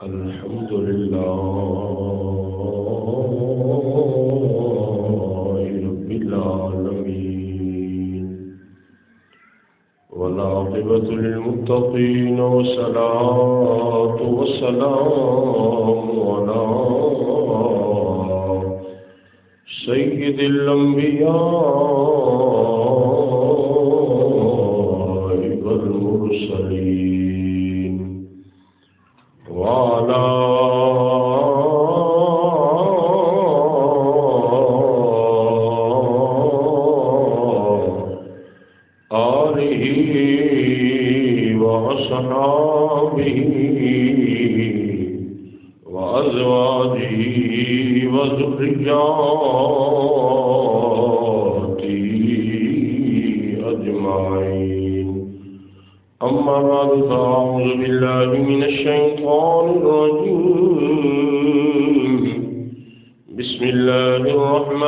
الحمد لله رب العالمين والعاقبة للمتقين والصلاة والسلام على سيد الأنبياء والمرسلين وعلى آله وأصحابه وأزواجه وذرياته أجمعين. أما بعد فأعوذ بالله من الشيطان الرجيم. بسم الله الرحمن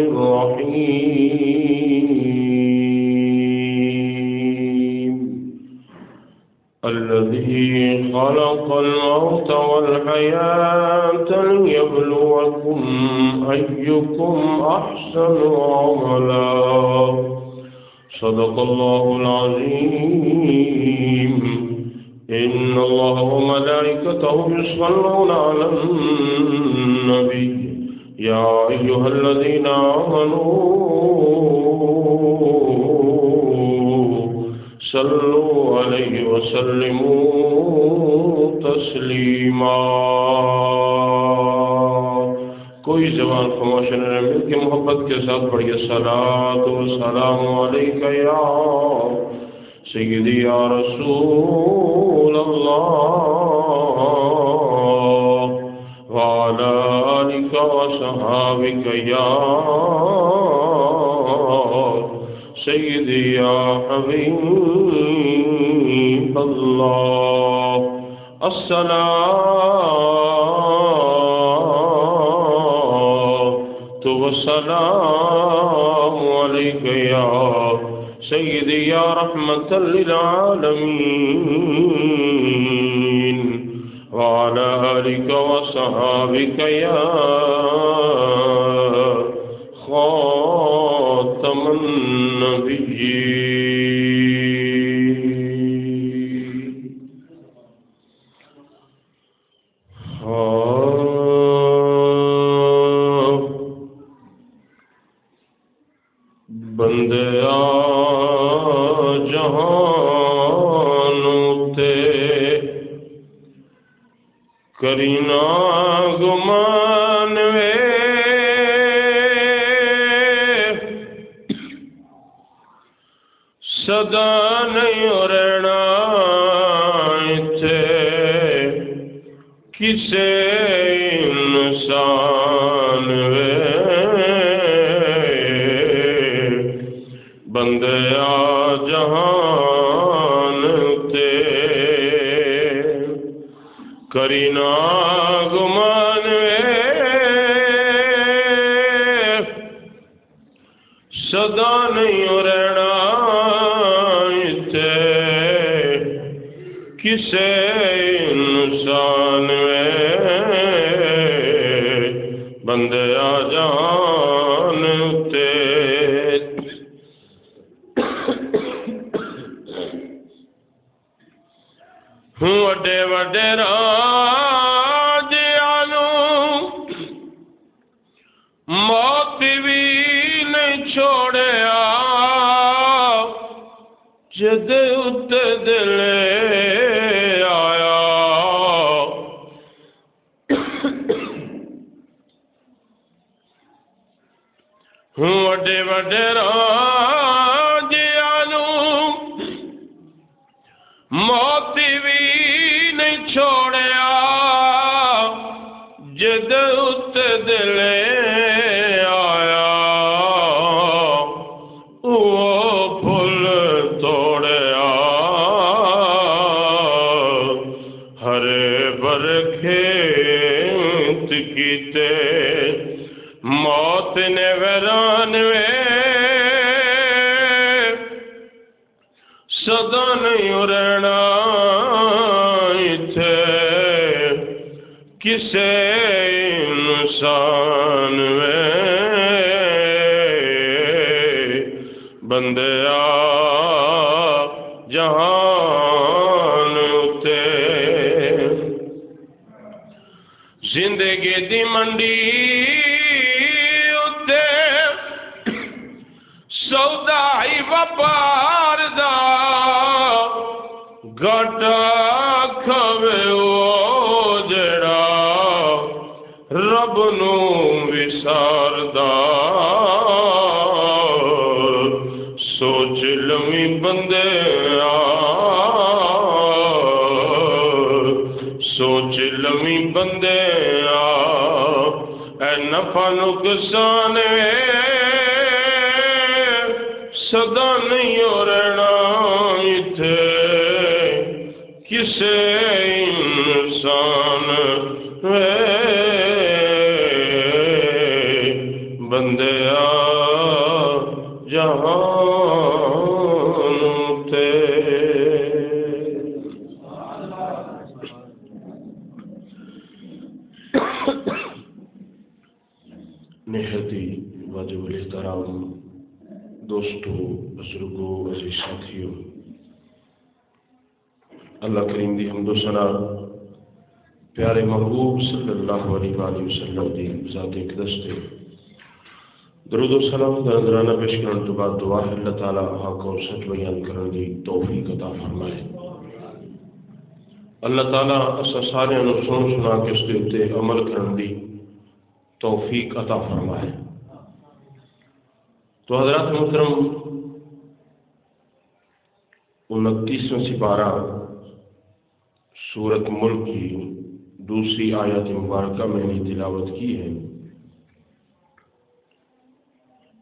الرحيم. الذي خلق الموت والحياة ليبلوكم أيكم أحسن عملا. صدق الله العظيم. إن الله وملائكته يصلون على النبي يا أيها الذين آمنوا صلوا عليه وسلموا تسلیما. کوئی زبان خاموش نہ رہے، مل کے محبت کے ساتھ پڑھیے صلاۃ و سلام علیک یا سیدی یا رسول اللہ وعلی آلک و صحابک یا سیدی یا حبیب اللہ. الصلاۃ والسلام علیک یا سیدی یا رحمت للعالمین وعلی آلک وصحابک یا خاتم النبیین. بندیا جہانوں تے کرینا گمان وے صدا نہیں رہنا اتھے کسے انسان وے. بندیا جہان تے کرینا گمان وے صدا نہیں رہنا تے کسے انسان وے. بندیا جہان تے وڈے وڈے راج آلوں موت بھی نہیں چھوڑیا جد ات دل آیا. وڈے وڈے راج آلوں موت بھی نہیں چھوڑیا جد ات دل آیا. وہ پھل توڑیا ہرے برکھیت کیتے موت نے ویران وے صدا نہیں رہنا کسے انسان میں بندیا جہان اتے زندگی دی منڈی اتے سودا ہی وپار دا گھاٹا کھوے او جڑا رب نو وساردا سوچ لویں بندیا سوچ لویں بندیا اے نفع نقصان سدا نہیں ہو رہنا اتھے کسے انسان بندیا جہان تے نہایتی واجب الاحترام دوستو، بزرگوں، عزیز ساتھیوں، اللہ کریم دی حمد و ثنا پیارے محبوب صلی اللہ علیہ وآلہ وسلم دی ذات اقدس تے درود و سلام دا نذرانہ پیش کرن تو بعد دعا ہے اللہ تعالیٰ حق اور سچ بیان کرن دی توفیق عطا فرمائے۔ اللہ تعالیٰ اسا سارے نو سنا کے اس دے تے عمل کرن دی توفیق عطا فرمائے۔ تو حضرات محترم، 29واں سپارہ سورۃ ملک کی دوسری آیت مبارکہ میں نے تلاوت کی ہے،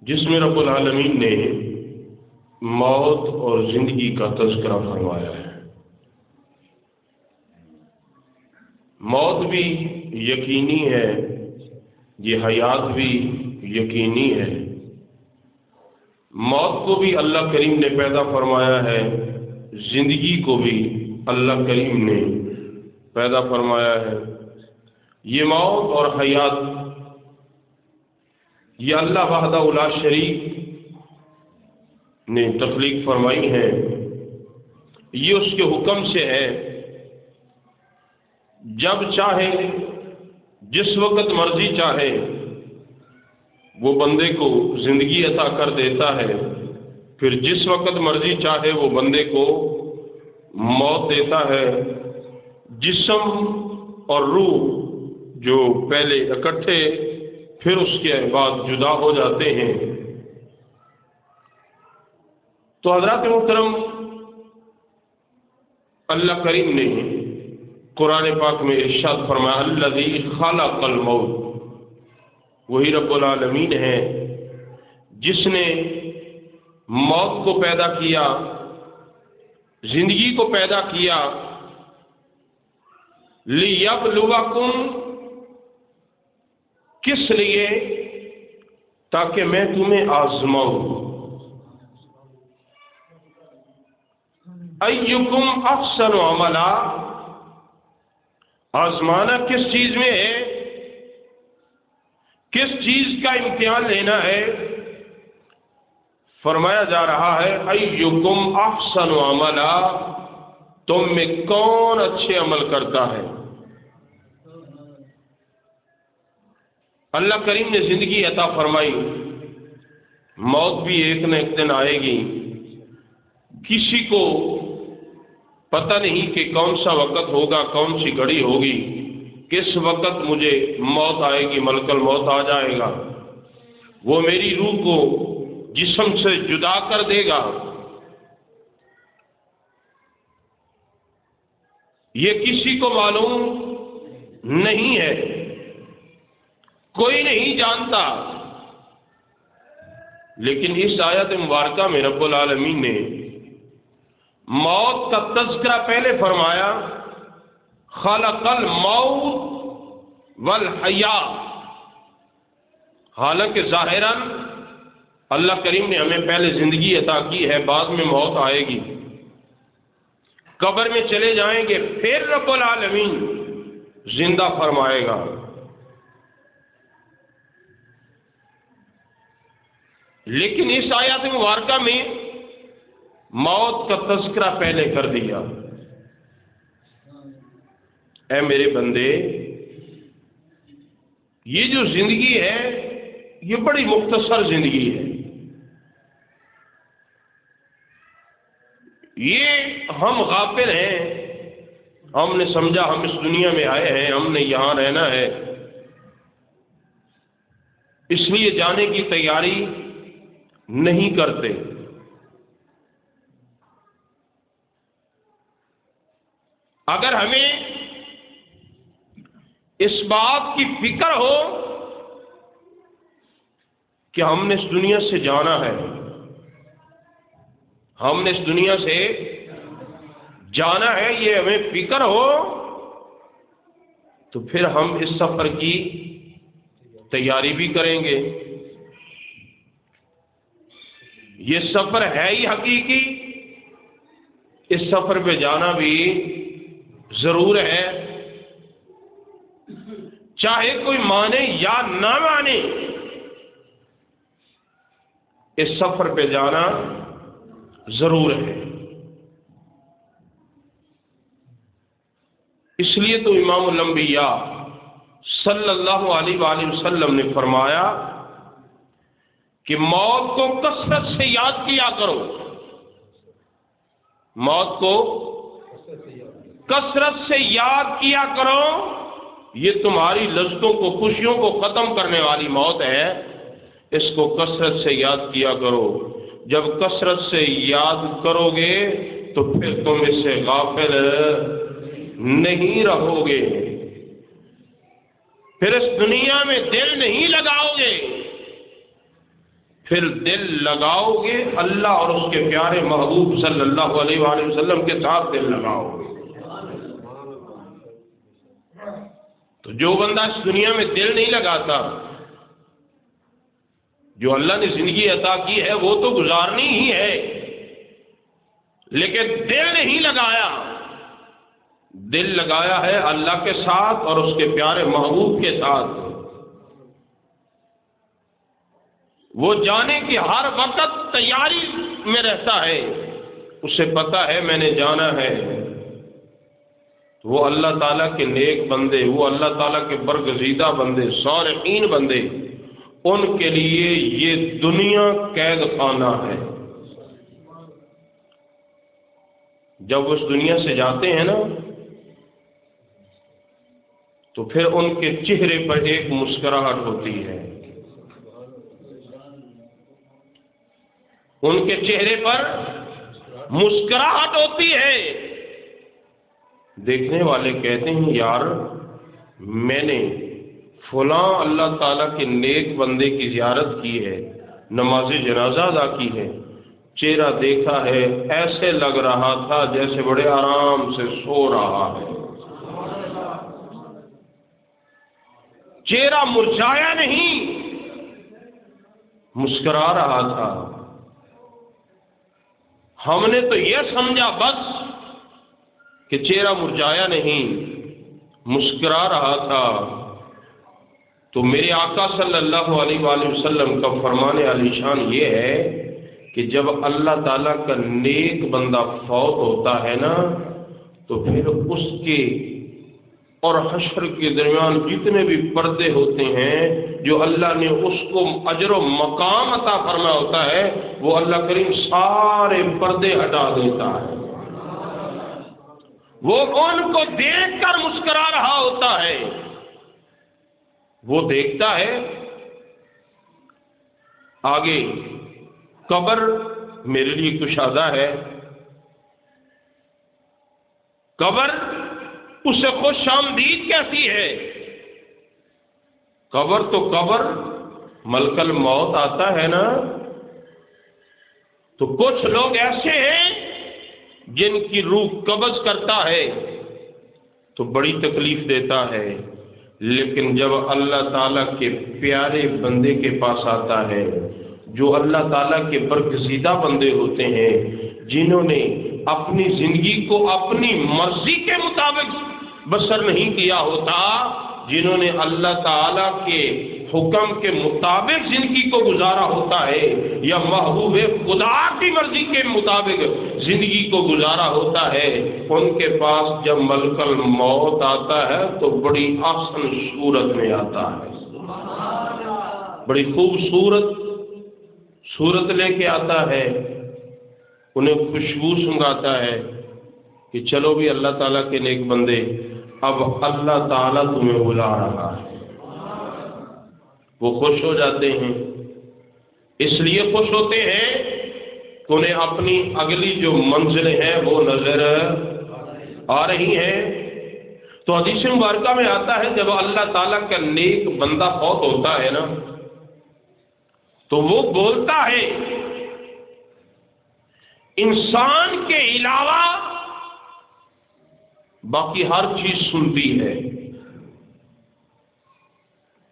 جس میں رب العالمین نے موت اور زندگی کا تذکرہ فرمایا ہے۔ موت بھی یقینی ہے، یہ حیات بھی یقینی ہے۔ موت کو بھی اللہ کریم نے پیدا فرمایا ہے، زندگی کو بھی اللہ کریم نے پیدا فرمایا ہے۔ یہ موت اور حیات یہ اللہ وحدہ لا شریک نے تخلیق فرمائی ہے، یہ اس کے حکم سے ہے۔ جب چاہے، جس وقت مرضی چاہے، وہ بندے کو زندگی عطا کر دیتا ہے، پھر جس وقت مرضی چاہے وہ بندے کو موت دیتا ہے۔ جسم اور روح جو پہلے اکٹھے پھر اس کے بعد جدا ہو جاتے ہیں۔ تو حضرات محترم، اللہ کریم نے قرآن پاک میں ارشاد فرمایا الذی خلق الموت، وہی رب العالمین ہے جس نے موت کو پیدا کیا، زندگی کو پیدا کیا، لیبلوکم، کس لیے؟ تاکہ میں تمہیں آزماؤں۔ ایکم احسن عملا، آزمانا کس چیز میں ہے؟ کس چیز کا امتحان لینا ہے؟ فرمایا جا رہا ہے ایکم احسن عملا، تم میں کون اچھے عمل کرتا ہے۔ اللہ کریم نے زندگی عطا فرمائی، موت بھی ایک نہ ایک دن آئے گی۔ کسی کو پتہ نہیں کہ کون سا وقت ہوگا، کون سی گھڑی ہوگی، کس وقت مجھے موت آئے گی، ملک الموت آ جائے گا، وہ میری روح کو جسم سے جدا کر دے گا۔ یہ کسی کو معلوم نہیں ہے، کوئی نہیں جانتا۔ لیکن اس آیت مبارکہ میں رب العالمین نے موت کا تذکرہ پہلے فرمایا، خلق الموت والحیات، حالانکہ ظاہراً اللہ کریم نے ہمیں پہلے زندگی عطا کی ہے، بعد میں موت آئے گی، قبر میں چلے جائیں گے، پھر رب العالمین زندہ فرمائے گا۔ لیکن اس آیات مبارکہ میں موت کا تذکرہ پہلے کر دیا۔ اے میرے بندے، یہ جو زندگی ہے یہ بڑی مختصر زندگی ہے، یہ ہم غافل ہیں، ہم نے سمجھا ہم اس دنیا میں آئے ہیں، ہم نے یہاں رہنا ہے، اس لیے جانے کی تیاری نہیں کرتے۔ اگر ہمیں اس بات کی فکر ہو کہ ہم نے اس دنیا سے جانا ہے، ہم نے اس دنیا سے جانا ہے، یہ ہمیں فکر ہو تو پھر ہم اس سفر کی تیاری بھی کریں گے۔ یہ سفر ہے ہی حقیقی، اس سفر پہ جانا بھی ضرور ہے، چاہے کوئی مانے یا نہ مانے، اس سفر پہ جانا ضرور ہے۔ اس لیے تو امام الانبیاء صلی اللہ علیہ وآلہ وسلم نے فرمایا کہ موت کو کثرت سے یاد کیا کرو، موت کو کثرت سے یاد کیا کرو، یہ تمہاری لذتوں کو، خوشیوں کو ختم کرنے والی موت ہے، اس کو کثرت سے یاد کیا کرو۔ جب کثرت سے یاد کرو گے تو پھر تم اس سے غافل نہیں رہو گے، پھر اس دنیا میں دل نہیں لگاؤ گے، پھر دل لگاؤ گے اللہ اور اس کے پیارے محبوب صلی اللہ علیہ وآلہ وسلم کے ساتھ دل لگاؤ گے۔ تو جو بندہ اس دنیا میں دل نہیں لگاتا، جو اللہ نے زندگی عطا کی ہے وہ تو گزارنی ہی ہے، لیکن دل نہیں لگایا، دل لگایا ہے اللہ کے ساتھ اور اس کے پیارے محبوب کے ساتھ، وہ جانے کی ہر وقت تیاری میں رہتا ہے، اسے پتا ہے میں نے جانا ہے۔ وہ اللہ تعالیٰ کے نیک بندے، وہ اللہ تعالیٰ کے برگزیدہ بندے، صالحین بندے، ان کے لیے یہ دنیا قید خانہ ہے۔ جب وہ اس دنیا سے جاتے ہیں نا تو پھر ان کے چہرے پر ایک مسکراہٹ ہوتی ہے، ان کے چہرے پر مسکراہٹ ہوتی ہے۔ دیکھنے والے کہتے ہیں یار میں نے فلاں اللہ تعالیٰ کے نیک بندے کی زیارت کی ہے، نماز جنازہ ادا کی ہے، چہرہ دیکھا ہے ایسے لگ رہا تھا جیسے بڑے آرام سے سو رہا ہے، چہرہ مرجھایا نہیں، مسکرا رہا تھا۔ ہم نے تو یہ سمجھا بس کہ چہرہ مرجھایا نہیں، مسکرا رہا تھا۔ تو میرے آقا صلی اللہ علیہ وآلہ وسلم کا فرمان علی شان یہ ہے کہ جب اللہ تعالیٰ کا نیک بندہ فوت ہوتا ہے نا تو پھر اس کے اور حشر کے درمیان جتنے بھی پردے ہوتے ہیں جو اللہ نے اس کو اجر و مقام عطا فرمایا ہوتا ہے، وہ اللہ کریم سارے پردے ہٹا دیتا ہے، وہ ان کو دیکھ کر مسکرا رہا ہوتا ہے۔ وہ دیکھتا ہے آگے قبر میرے لیے کشادہ ہے، قبر اسے خوش آمدید کیسی ہے، قبر تو قبر، ملک الموت آتا ہے نا، تو کچھ لوگ ایسے ہیں جن کی روح قبض کرتا ہے تو بڑی تکلیف دیتا ہے، لیکن جب اللہ تعالیٰ کے پیارے بندے کے پاس آتا ہے، جو اللہ تعالیٰ کے برگزیدہ بندے ہوتے ہیں، جنہوں نے اپنی زندگی کو اپنی مرضی کے مطابق بسر نہیں کیا ہوتا، جنہوں نے اللہ تعالی کے حکم کے مطابق زندگی کو گزارا ہوتا ہے یا محبوب خدا کی مرضی کے مطابق زندگی کو گزارا ہوتا ہے، ان کے پاس جب ملک الموت آتا ہے تو بڑی آسن صورت میں آتا ہے، بڑی خوبصورت صورت لے کے آتا ہے، انہیں خوشبو سنگاتا ہے کہ چلو بھی اللہ تعالیٰ کے نیک بندے، اب اللہ تعالیٰ تمہیں بلا رہا ہے۔ وہ خوش ہو جاتے ہیں، اس لیے خوش ہوتے ہیں کہ انہیں اپنی اگلی جو منزلیں ہیں وہ نظر آ رہی ہیں۔ تو حدیث مبارکہ میں آتا ہے جب اللہ تعالیٰ کا نیک بندہ فوت ہوتا ہے نا تو وہ بولتا ہے، انسان کے علاوہ باقی ہر چیز سنتی ہے۔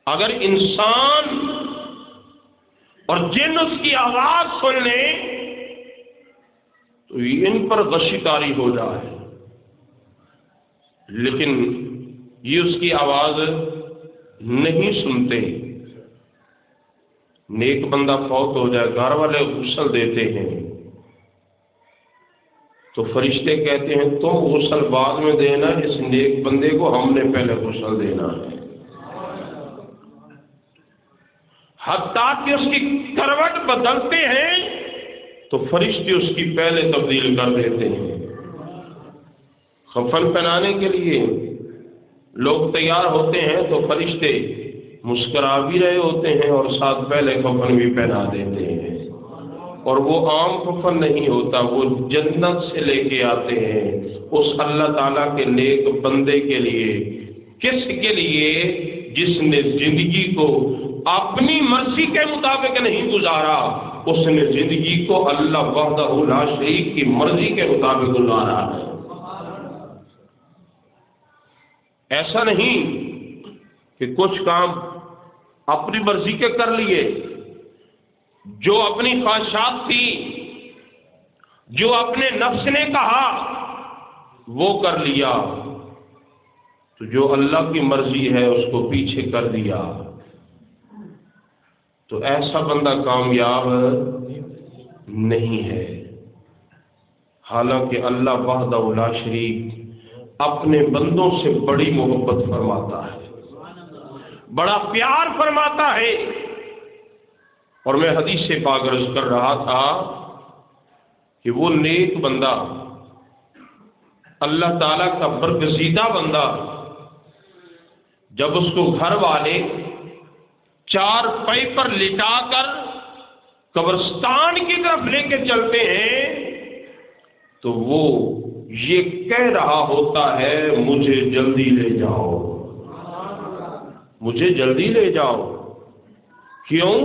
اگر انسان اور جن اس کی آواز سن لیں تو ان پر غشی طاری ہو جائے، لیکن یہ اس کی آواز نہیں سنتے۔ نیک بندہ فوت ہو جائے، گھر والے غسل دیتے ہیں تو فرشتے کہتے ہیں تم غسل بعد میں دینا، اس نیک بندے کو ہم نے پہلے غسل دینا ہے۔ حتیٰ کہ اس کی کروٹ بدلتے ہیں تو فرشتے اس کی پہلے تبدیل کر دیتے ہیں۔ کفن پہنانے کے لیے لوگ تیار ہوتے ہیں تو فرشتے مسکرا بھی رہے ہوتے ہیں اور ساتھ پہلے کفن بھی پہنا دیتے ہیں، اور وہ عام کفن نہیں ہوتا، وہ جنت سے لے کے آتے ہیں اس اللہ تعالیٰ کے نیک بندے کے لیے۔ کس کے لیے؟ جس نے زندگی کو اپنی مرضی کے مطابق نہیں گزارا، اس نے زندگی کو اللہ وحدہ لا شریک کی مرضی کے مطابق گزارا ہے۔ ایسا نہیں کہ کچھ کام اپنی مرضی کے کر لیے، جو اپنی خواہشات تھی، جو اپنے نفس نے کہا وہ کر لیا، تو جو اللہ کی مرضی ہے اس کو پیچھے کر دیا، تو ایسا بندہ کامیاب نہیں ہے۔ حالانکہ اللہ وحدہ لا شریک اپنے بندوں سے بڑی محبت فرماتا ہے، بڑا پیار فرماتا ہے۔ اور میں حدیث سے پاک عرض کر رہا تھا کہ وہ نیک بندہ، اللہ تعالیٰ کا برگزیدہ بندہ، جب اس کو گھر والے چار پائی پر لٹا کر قبرستان کی طرف لے کے چلتے ہیں تو وہ یہ کہہ رہا ہوتا ہے مجھے جلدی لے جاؤ، مجھے جلدی لے جاؤ۔ کیوں؟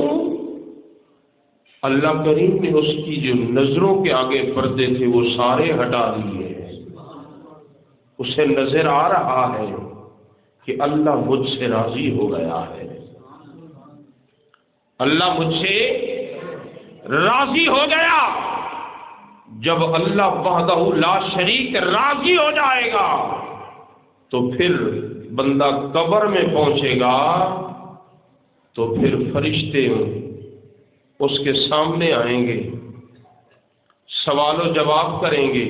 اللہ کریم نے اس کی جو نظروں کے آگے پردے تھے وہ سارے ہٹا دیے ہیں۔ اسے نظر آ رہا ہے کہ اللہ مجھ سے راضی ہو گیا ہے، اللہ مجھ سے راضی ہو گیا۔ جب اللہ وحدہ لا شریک راضی ہو جائے گا تو پھر بندہ قبر میں پہنچے گا تو پھر فرشتے اس کے سامنے آئیں گے، سوال و جواب کریں گے،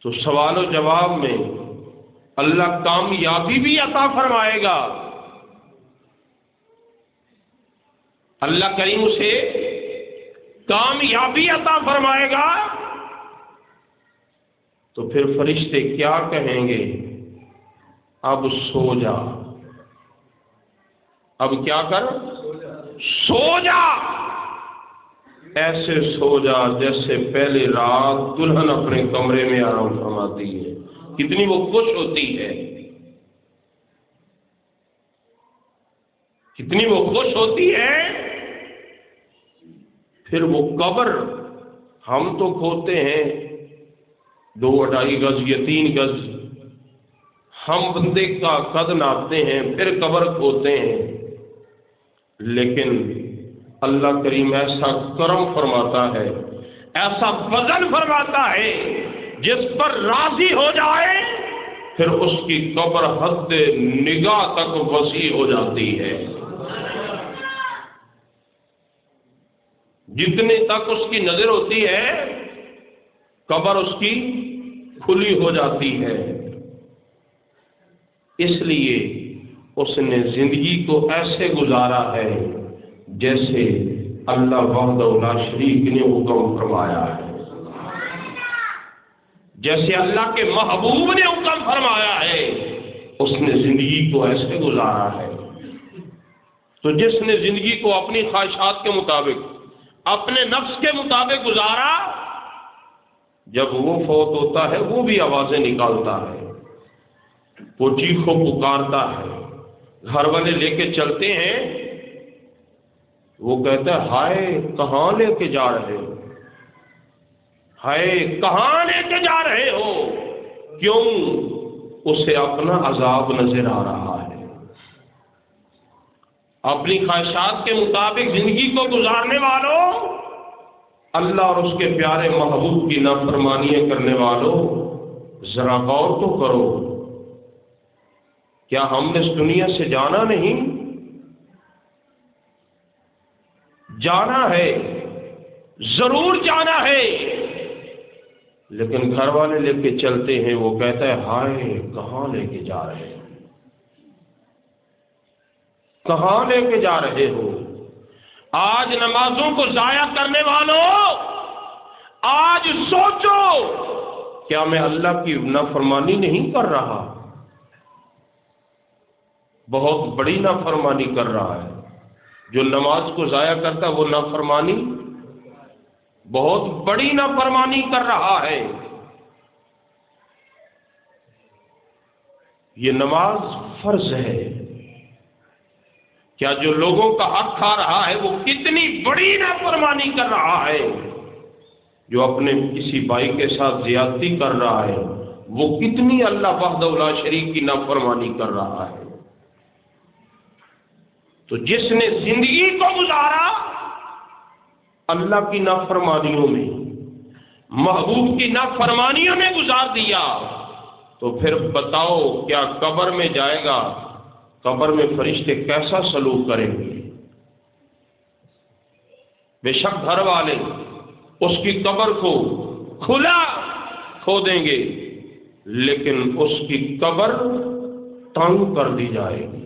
تو سوال و جواب میں اللہ کامیابی بھی عطا فرمائے گا۔ اللہ کریم اسے کامیابی عطا فرمائے گا تو پھر فرشتے کیا کہیں گے؟ اب سو جا، اب کیا کر؟ سو جا، ایسے سو جا جیسے پہلے رات دلہن اپنے کمرے میں آرام فرماتی ہے، کتنی وہ خوش ہوتی ہے، کتنی وہ خوش ہوتی ہے۔ پھر وہ قبر ہم تو کھوتے ہیں 2-2.5 گز یا 3 گز، ہم بندے کا قد ناپتے ہیں پھر قبر کھوتے ہیں، لیکن اللہ کریم ایسا کرم فرماتا ہے، ایسا فضل فرماتا ہے، جس پر راضی ہو جائے پھر اس کی قبر حد نگاہ تک وسیع ہو جاتی ہے، جتنے تک اس کی نظر ہوتی ہے قبر اس کی کھلی ہو جاتی ہے۔ اس لیے اس نے زندگی کو ایسے گزارا ہے جیسے اللہ وحدہ لا شریک نے حکم فرمایا ہے، جیسے اللہ کے محبوب نے حکم فرمایا ہے اس نے زندگی کو ایسے گزارا ہے۔ تو جس نے زندگی کو اپنی خواہشات کے مطابق، اپنے نفس کے مطابق گزارا، جب وہ فوت ہوتا ہے وہ بھی آوازیں نکالتا ہے، وہ چیخو پکارتا ہے، گھر والے لے کے چلتے ہیں، وہ کہتا ہے ہائے کہاں لے کے جا رہے ہو، ہائے کہاں لے کے جا رہے ہو؟ کیوں؟ اسے اپنا عذاب نظر آ رہا ہے۔ اپنی خواہشات کے مطابق زندگی کو گزارنے والوں، اللہ اور اس کے پیارے محبوب کی نافرمانیاں کرنے والوں، ذرا غور تو کرو، کیا ہم نے اس دنیا سے جانا نہیں؟ جانا ہے، ضرور جانا ہے، لیکن گھر والے لے کے چلتے ہیں، وہ کہتا ہے ہائے کہاں لے کے جا رہے ہیں، کہاں لے کے جا رہے ہو؟ آج نمازوں کو ضائع کرنے والوں، آج سوچو کیا میں اللہ کی نافرمانی نہیں کر رہا؟ بہت بڑی نافرمانی کر رہا ہے۔ جو نماز کو ضائع کرتا ہے وہ نافرمانی، بہت بڑی نافرمانی کر رہا ہے۔ یہ نماز فرض ہے، کیا جو لوگوں کا حق کھا رہا ہے وہ کتنی بڑی نافرمانی کر رہا ہے؟ جو اپنے کسی بھائی کے ساتھ زیادتی کر رہا ہے وہ کتنی اللہ وحدہ لا شریک کی نافرمانی کر رہا ہے۔ تو جس نے زندگی کو گزارا اللہ کی نافرمانیوں میں، محبوب کی نافرمانیوں میں گزار دیا، تو پھر بتاؤ کیا قبر میں جائے گا؟ قبر میں فرشتے کیسا سلوک کریں گے؟ بے شک گھر والے اس کی قبر کو کھلا کھو دیں گے، لیکن اس کی قبر تنگ کر دی جائے گی۔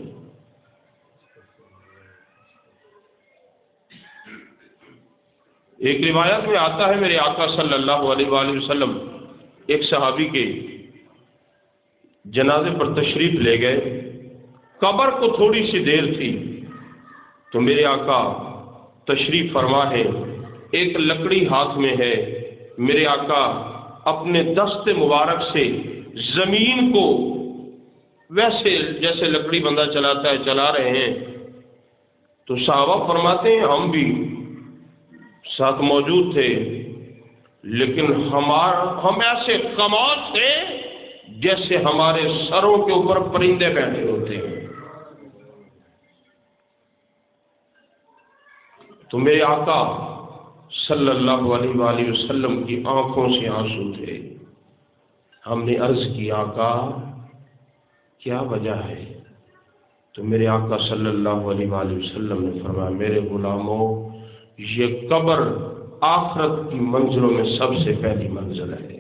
ایک روایت میں آتا ہے میرے آقا صلی اللہ علیہ وآلہ وسلم ایک صحابی کے جنازے پر تشریف لے گئے، قبر کو تھوڑی سی دیر تھی تو میرے آقا تشریف فرما ہے، ایک لکڑی ہاتھ میں ہے، میرے آقا اپنے دست مبارک سے زمین کو ویسے جیسے لکڑی بندہ چلاتا ہے چلا رہے ہیں، تو صحابہ فرماتے ہیں ہم بھی ساتھ موجود تھے، لیکن ہم ایسے خاموش تھے جیسے ہمارے سروں کے اوپر پرندے بیٹھے ہوتے ہیں۔ تو میرے آقا صلی اللہ علیہ وآلہ وسلم کی آنکھوں سے آنسو تھے۔ ہم نے عرض کی آقا کیا وجہ ہے؟ تو میرے آقا صلی اللہ علیہ وآلہ وسلم نے فرمایا میرے غلاموں، یہ قبر آخرت کی منزلوں میں سب سے پہلی منزل ہے،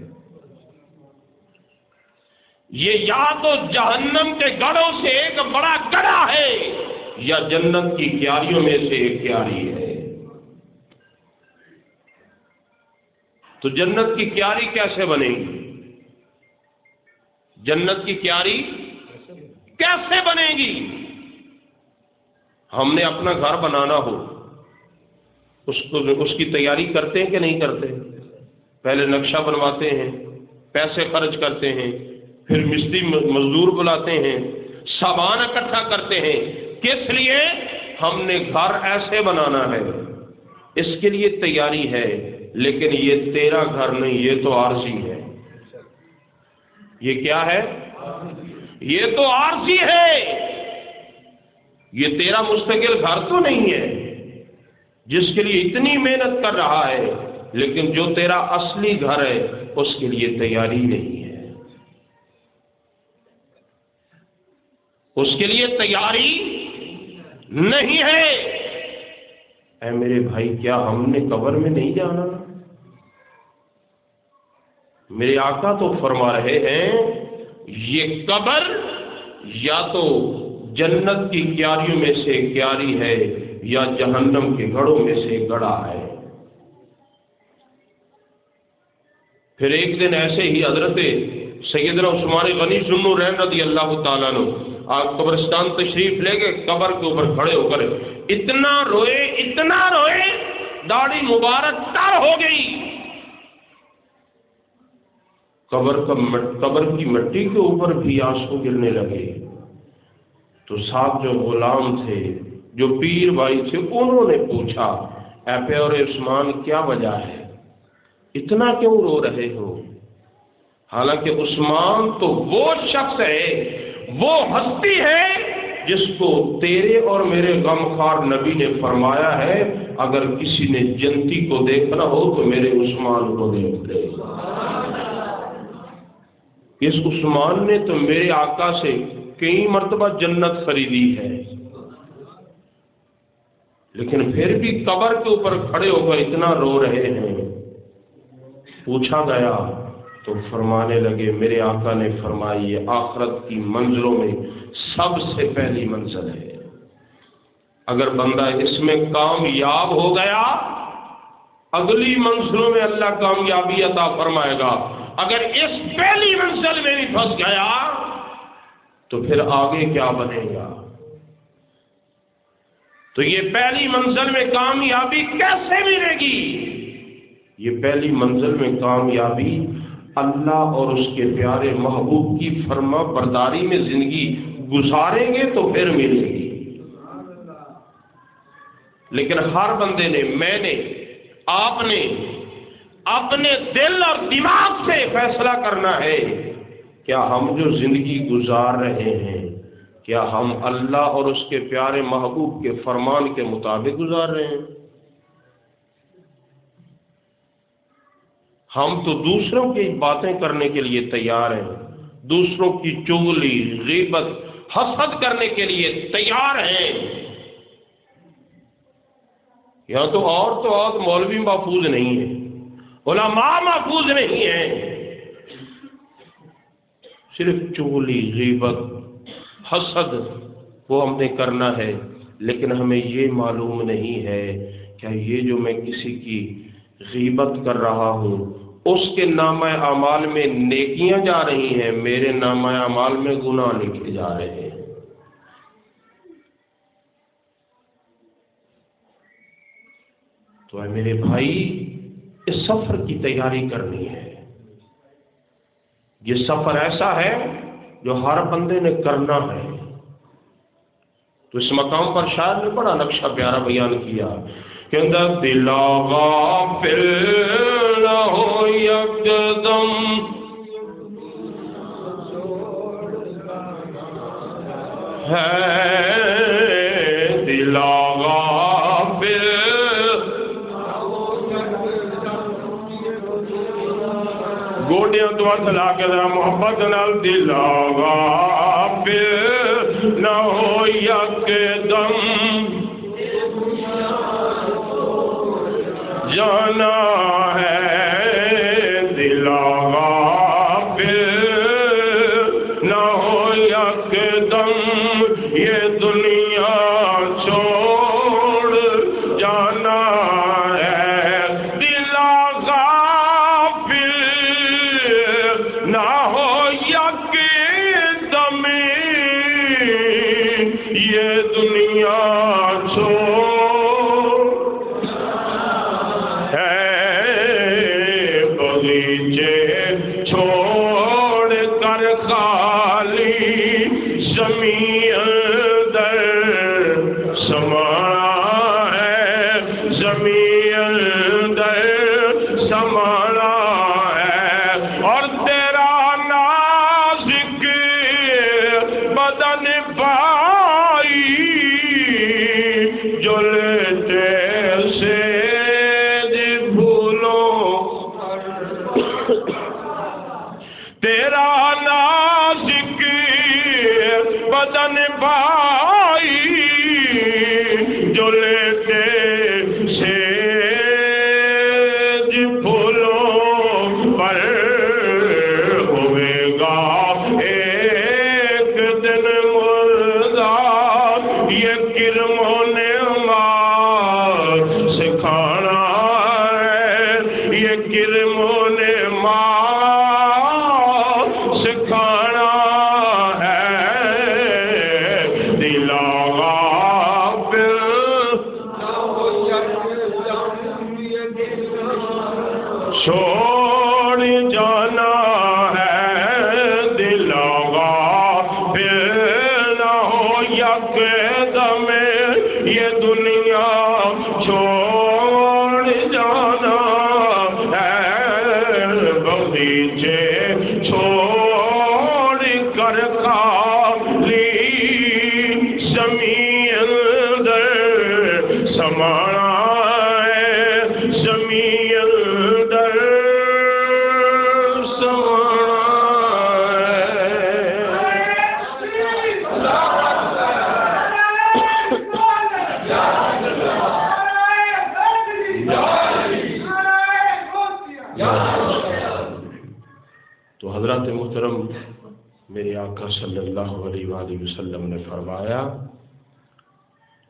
یہ یا تو جہنم کے گڑھوں سے ایک بڑا گڑھا ہے یا جنت کی کیاریوں میں سے ایک کیاری ہے۔ تو جنت کی کیاری کیسے بنے گی؟ جنت کی کیاری کیسے بنے گی؟ ہم نے اپنا گھر بنانا ہو اس کی تیاری کرتے ہیں کہ نہیں کرتے؟ پہلے نقشہ بنواتے ہیں، پیسے خرچ کرتے ہیں، پھر مستری مزدور بلاتے ہیں، سامان اکٹھا کرتے ہیں۔ کس لیے؟ ہم نے گھر ایسے بنانا ہے، اس کے لیے تیاری ہے، لیکن یہ تیرا گھر نہیں، یہ تو عارضی ہے۔ یہ کیا ہے؟ یہ تو عارضی ہے، یہ تیرا مستقل گھر تو نہیں ہے جس کے لیے اتنی محنت کر رہا ہے، لیکن جو تیرا اصلی گھر ہے اس کے لیے تیاری نہیں ہے۔ اس کے لیے تیاری نہیں ہے۔ اے میرے بھائی، کیا ہم نے قبر میں نہیں جانا؟ میرے آقا تو فرما رہے ہیں یہ قبر یا تو جنت کی کیاریوں میں سے کیاری ہے یا جہنم کے گڑھوں میں سے گڑھا ہے۔ پھر ایک دن ایسے ہی حضرت سیدنا عثمان غنی ذو النورین رضی اللہ تعالیٰ عنہ آپ قبرستان تشریف لے گئے، قبر کے اوپر کھڑے ہو کر اتنا روئے، داڑھی مبارک تر ہو گئی۔ قبر کی مٹی کے اوپر بھی آنسو گرنے لگے۔ تو صاحب جو غلام تھے، جو پیر بھائی تھے، انہوں نے پوچھا، اے پیارے عثمان، کیا وجہ ہے؟ اتنا کیوں رو رہے ہو؟ حالانکہ عثمان تو وہ شخص ہے، وہ ہستی ہے جس کو تیرے اور میرے غمخوار نبی نے فرمایا ہے اگر کسی نے جنتی کو دیکھنا ہو تو میرے عثمان کو دیکھ لے۔ اس عثمان نے تو میرے آقا سے کئی مرتبہ جنت خریدی ہے، لیکن پھر بھی قبر کے اوپر کھڑے ہو کر اتنا رو رہے ہیں۔ پوچھا گیا تو فرمانے لگے، میرے آقا نے فرمائی یہ آخرت کی منزلوں میں سب سے پہلی منزل ہے، اگر بندہ اس میں کامیاب ہو گیا اگلی منزلوں میں اللہ کامیابی عطا فرمائے گا، اگر اس پہلی منزل میں بھی پھنس گیا تو پھر آگے کیا بنے گا؟ تو یہ پہلی منزل میں کامیابی کیسے ملے گی؟ یہ پہلی منزل میں کامیابی اللہ اور اس کے پیارے محبوب کی فرما برداری میں زندگی گزاریں گے تو پھر ملے گی۔ لیکن ہر بندے نے، میں نے، آپ نے اپنے دل اور دماغ سے فیصلہ کرنا ہے، کیا ہم جو زندگی گزار رہے ہیں کیا ہم اللہ اور اس کے پیارے محبوب کے فرمان کے مطابق گزار رہے ہیں؟ ہم تو دوسروں کی باتیں کرنے کے لیے تیار ہیں، دوسروں کی چغلی، غیبت، حسد کرنے کے لیے تیار ہیں۔ یہاں تو اور مولوی محفوظ نہیں ہے، علماء محفوظ نہیں ہیں، صرف چغلی، غیبت، حسد وہ ہم نے کرنا ہے، لیکن ہمیں یہ معلوم نہیں ہے کہ یہ جو میں کسی کی غیبت کر رہا ہوں اس کے نامہ اعمال میں نیکیاں جا رہی ہیں، میرے نامہ اعمال میں گناہ لکھے جا رہے ہیں۔ تو اے میرے بھائی، اس سفر کی تیاری کرنی ہے۔ یہ سفر ایسا ہے جو ہر بندے نے کرنا ہے۔ تو اس مقام پر شاعر نے بڑا نقشہ پیارا بیان کیا کہ دل غافل نہ ہو یکدم، ہے دل غافل گوڈیاں تو ہاتھ لا کے ذرا محبت نال، دل غافل نہ ہو یکدم، جانا ہے دل غافل نہ ہو یکدم، یہ دنیا چھوڑ جانا ہے، دل غافل نہ ہو یکدم، یہ دنیا چھوڑ چھوڑ کر خالی زمین در سمانا ہے، زمین در سمانا ہے، اور تیرا نازک بدن پائی جلتے سے تیرا نازک بدن نے پائی جو لیتے سیج پھولوں پر ہوئے گا ایک دن مردار یہ کرموں نے ماں سکھانا ہے یہ کرموں نے ماں سکھانا ہے دلا غافل چھوڑ جانا ہے دلا غافل نہ ہو یک دم یہ دنیا چھوڑ جانا ہے بغیچے چھوڑ کر خالی زمین اندر سمانا ہے زمین اندر تو حضرات محترم میرے آقا صلی اللہ علیہ وآلہ وسلم نے فرمایا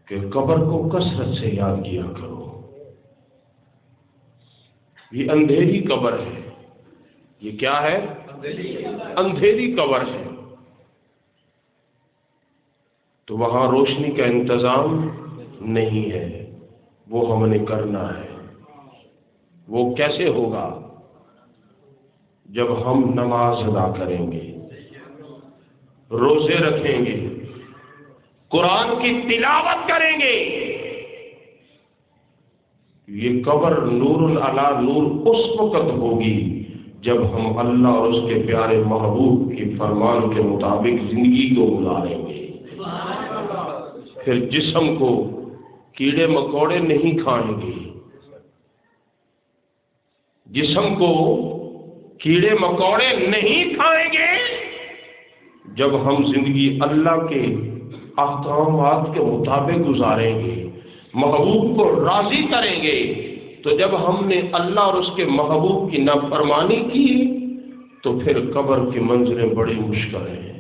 کہ قبر کو کثرت سے یاد کیا کرو. یہ اندھیری قبر ہے. یہ کیا ہے؟ اندھیری قبر ہے. تو وہاں روشنی کا انتظام نہیں ہے، وہ ہم نے کرنا ہے. وہ کیسے ہوگا؟ جب ہم نماز ادا کریں گے، روزے رکھیں گے، قرآن کی تلاوت کریں گے. یہ قبر نور علی نور اس وقت ہوگی جب ہم اللہ اور اس کے پیارے محبوب کی فرمان کے مطابق زندگی کو گزاریں گے. پھر جسم کو کیڑے مکوڑے نہیں کھائیں گے. جسم کو کیڑے مکوڑے نہیں کھائیں گے. جب ہم زندگی اللہ کے احکامات کے مطابق گزاریں گے، محبوب کو راضی کریں گے. تو جب ہم نے اللہ اور اس کے محبوب کی نافرمانی کی تو پھر قبر کی منزلیں بڑی مشکل ہیں.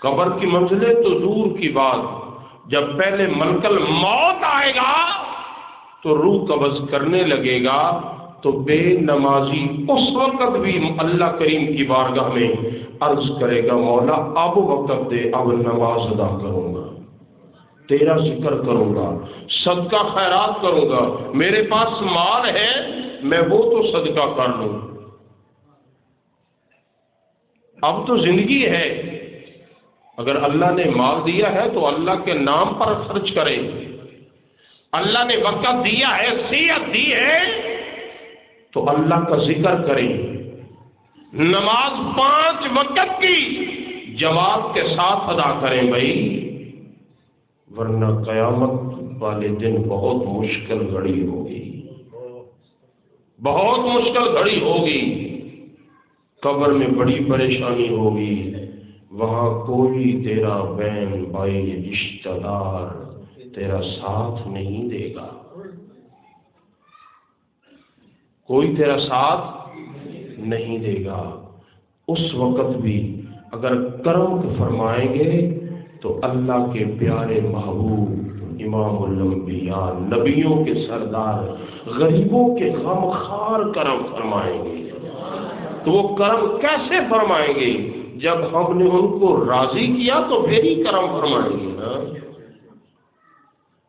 قبر کی منزلیں تو دور کی بات، جب پہلے ملکل موت آئے گا تو روح قبض کرنے لگے گا تو بے نمازی اس وقت بھی اللہ کریم کی بارگاہ میں عرض کرے گا مولا اب وقت دے، اب نماز ادا کروں گا، تیرا ذکر کروں گا، صدقہ خیرات کروں گا، میرے پاس مال ہے میں وہ تو صدقہ کر لوں. اب تو زندگی ہے، اگر اللہ نے مال دیا ہے تو اللہ کے نام پر خرچ کرے. اللہ نے وقت دیا ہے، صحت دی ہے تو اللہ کا ذکر کریں. نماز 5 وقت کی جواب کے ساتھ ادا کریں بھائی، ورنہ قیامت والے دن بہت مشکل گھڑی ہوگی، بہت مشکل گھڑی ہوگی. قبر میں بڑی پریشانی ہوگی. وہاں کوئی تیرا بہن بھائی رشتہ دار تیرا ساتھ نہیں دے گا، کوئی تیرا ساتھ نہیں دے گا. اس وقت بھی اگر کرم فرمائیں گے تو اللہ کے پیارے محبوب امام الانبیاء نبیوں کے سردار غریبوں کے غم خار کرم فرمائیں گے. تو وہ کرم کیسے فرمائیں گے؟ جب ہم نے ان کو راضی کیا تو پھر ہی کرم فرمائیں گے نا.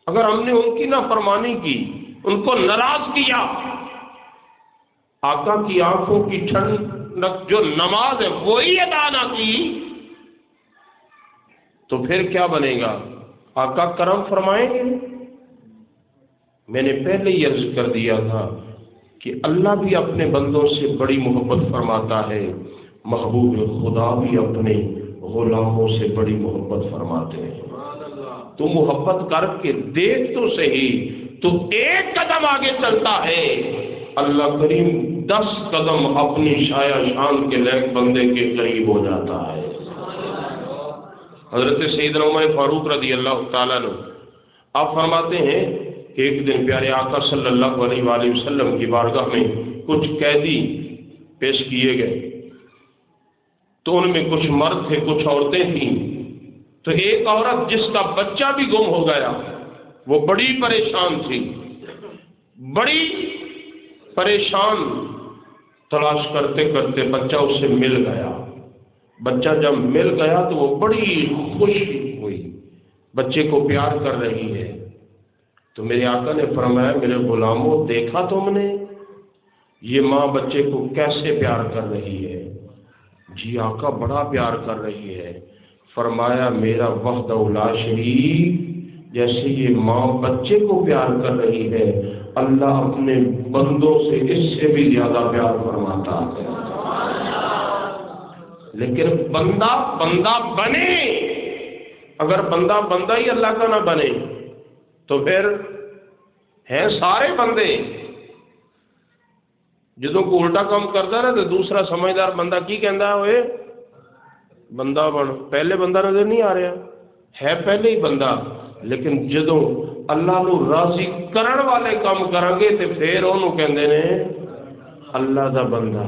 اگر ہم نے ان کی نافرمانی کی، ان کو ناراض کیا، آقا کی آنکھوں کی ٹھنڈک جو نماز ہے وہی ادا نہ کی تو پھر کیا بنے گا؟ آقا کرم فرمائیں گے؟ میں نے پہلے ہی عرض کر دیا تھا کہ اللہ بھی اپنے بندوں سے بڑی محبت فرماتا ہے، محبوب خدا بھی اپنے غلاموں سے بڑی محبت فرماتے ہیں. تو محبت کر کے دیکھ تو صحیح، تو ایک قدم آگے چلتا ہے، اللہ کریم 10 قدم اپنی شایع شان کے لائق بندے کے قریب ہو جاتا ہے. حضرت سیدنا عمر فاروق رضی اللہ تعالیٰ عنہ آپ فرماتے ہیں کہ ایک دن پیارے آقا صلی اللہ علیہ وآلہ وسلم کی بارگاہ میں کچھ قیدی پیش کیے گئے، تو ان میں کچھ مرد تھے، کچھ عورتیں تھیں۔ تو ایک عورت جس کا بچہ بھی گم ہو گیا، وہ بڑی پریشان تھی، بڑی پریشان، تلاش کرتے کرتے بچہ اسے مل گیا۔ بچہ جب مل گیا تو وہ بڑی خوش ہوئی، بچے کو پیار کر رہی ہے۔ تو میرے آقا نے فرمایا میرے غلاموں، دیکھا تم نے یہ ماں بچے کو کیسے پیار کر رہی ہے؟ جی آقا بڑا پیار کر رہی ہے۔ فرمایا میرا وحدہ لا شریک، جیسے یہ ماں بچے کو پیار کر رہی ہے، اللہ اپنے بندوں سے اس سے بھی زیادہ پیار فرماتا ہے۔ لیکن بندہ بندہ بنے، اگر بندہ بندہ ہی اللہ کا نہ بنے تو پھر ہیں سارے بندے۔ جدوں کو الٹا کام کرتا نا تو دوسرا سمجھدار بندہ کی کہندا ہے، ہوئے بندہ بن، پہلے بندہ نظر نہیں آ رہا، ہے پہلے ہی بندہ، لیکن جدوں اللہ نو راضی کرن والے کام کریں گے تو پھر انہوں کہندے نے اللہ دا بندہ۔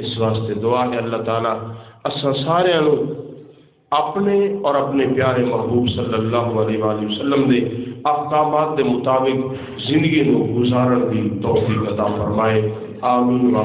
اس واسطے دعا ہے اللہ تعالیٰ اساں سارے اپنے اور اپنے پیارے محبوب صلی اللہ علیہ وآلہ وسلم دے احکامات دے مطابق زندگی نو گزارن دی توفیق عطا فرمائے۔ آمین۔